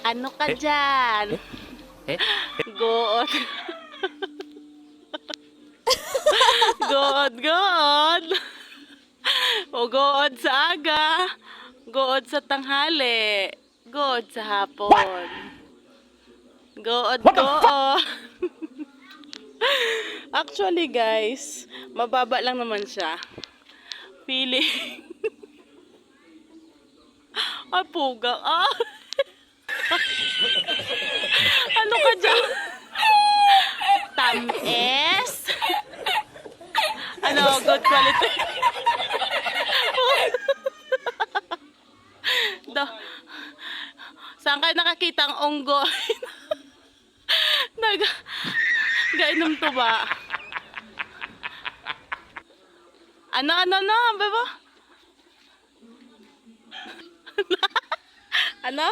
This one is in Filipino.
Ano ka dyan? Good. Good. O good sa aga. Good sa tanghali. Good sa hapon. Good. Actually guys, mababa lang naman siya. Feeling. Ay, puga. Ano ka dyan? Tamis. Ano, good quality. Saan kayo nakakita ang unggoy? Gainom to ba? Ano, beba? Ano?